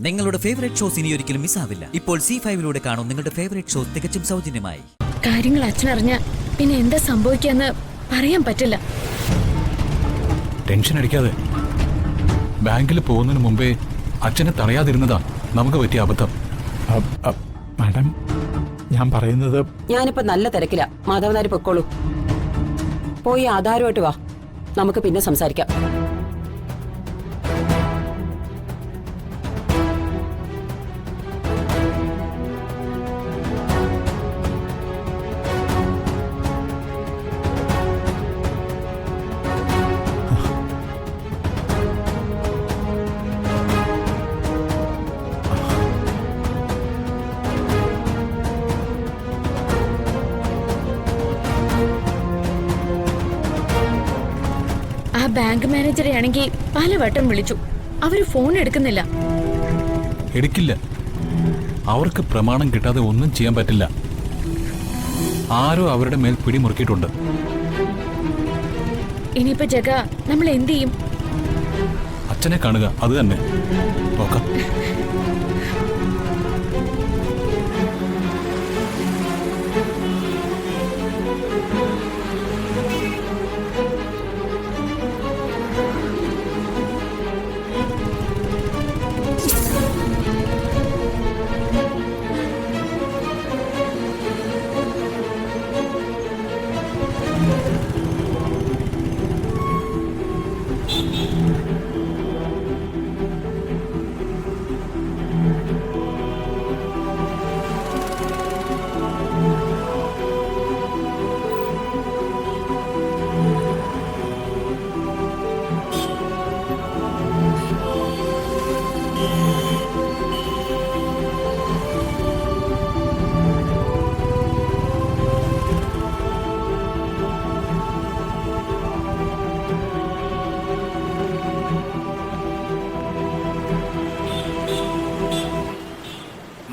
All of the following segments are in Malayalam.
നിങ്ങളുടെ ഫേവറേറ്റ് ഷോസ് ഇനി ഒരിക്കലും മിസ്സാവില്ല. ഇപ്പോൾ C5 കാണും നിങ്ങളുടെ ഫേവറേറ്റ് ഷോസ് തികച്ചും സൗജന്യമായി. കാര്യങ്ങൾ അച്ഛനറിഞ്ഞ പിന്നെ എന്താ സംഭവിക്കാന്ന് പറയാൻ പറ്റില്ല. ടെൻഷൻ അടിക്കാതെ. ബാങ്കിൽ പോകുന്നതിന് മുമ്പേ അച്ഛനെ തടയാതിരുന്നതാ നമുക്ക് പറ്റിയ അബദ്ധം. മാഡം, ഞാൻ പറയുന്നത് ഞാനിപ്പോ നല്ല തിരക്കില. മാധവനാര് പൊക്കോളൂ. പോയി ആധാരമായിട്ട് വാ, നമുക്ക് പിന്നെ സംസാരിക്കാം. ബാങ്ക് മാനേജറെ ആണെങ്കിൽ പലവട്ടം വിളിച്ചു. അവര് ഫോൺ എടുക്കുന്നില്ല. എടുക്കില്ല. അവർക്ക് പ്രമാണം കിട്ടാതെ ഒന്നും ചെയ്യാൻ പറ്റില്ല. ആരോ അവരുടെ മേൽ പിടിമുറുക്കിയിട്ടുണ്ട്. ഇനിയിപ്പോ ജഗ നമ്മൾ എന്ത് ചെയ്യും? അച്ഛനെ കാണുക, അത് തന്നെ. നോക്കാം.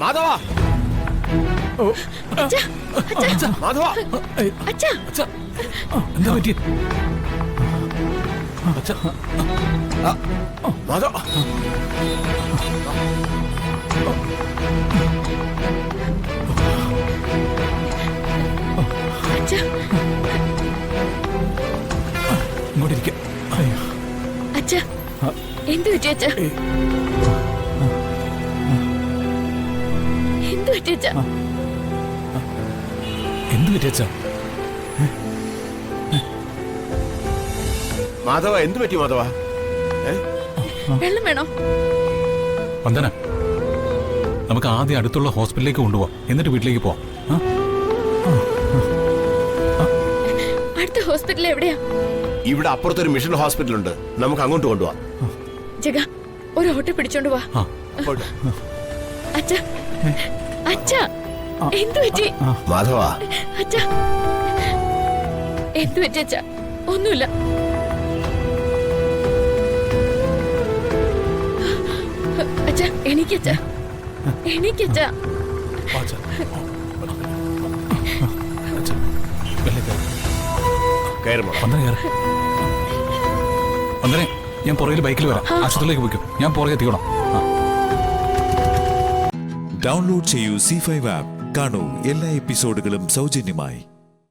മാധവ, മാധവ, എന്താ പറ്റി? മാധവ, ഇങ്ങോട്ടിരിക്കാം. അച്ഛാ, എന്ത് പറ്റി അച്ഛാ? എന്ത് പറ്റി അച്ഛാ? എന്ത് പറ്റി അച്ഛാ? മാധവ, എന്ത് പറ്റി മാധവ? വെള്ളം വേണോ? വന്ദന, നമുക്ക് ആദ്യം അടുത്തുള്ള ഹോസ്പിറ്റലിലേക്ക് കൊണ്ടുപോവാം, എന്നിട്ട് വീട്ടിലേക്ക് പോവാം. അടുത്ത ഹോസ്പിറ്റൽ എവിടെയാ? ഇവിടെ അപ്പുറത്തൊരു മിഷൻ ഹോസ്പിറ്റൽ ഉണ്ട്, നമുക്ക് അങ്ങോട്ട് കൊണ്ടുപോവാം. ജഗ, ഒരു ഓട്ടോ പിടിച്ചോണ്ട് വാ. അച്ഛാ, അച്ഛാ, എന്ത് പറ്റി? മാധവ, അച്ഛാ, എന്ത് പറ്റി അച്ഛാ? ഒന്നുമില്ല. അച്ഛാ, എനിക്കച്ഛാ, എനിക്കച്ഛാ. വന്ദനെ, ഞാൻ പുറകിൽ ബൈക്കിൽ വരാം. ആശുപത്രിയിലേക്ക് പോയിക്കോ, ഞാൻ പുറകെ എത്തിക്കണം. ഡൗൺലോഡ് ചെയ്യൂ C5 ആപ്പ്. കാണൂ എല്ലാ എപ്പിസോഡുകളും സൗജന്യമായി.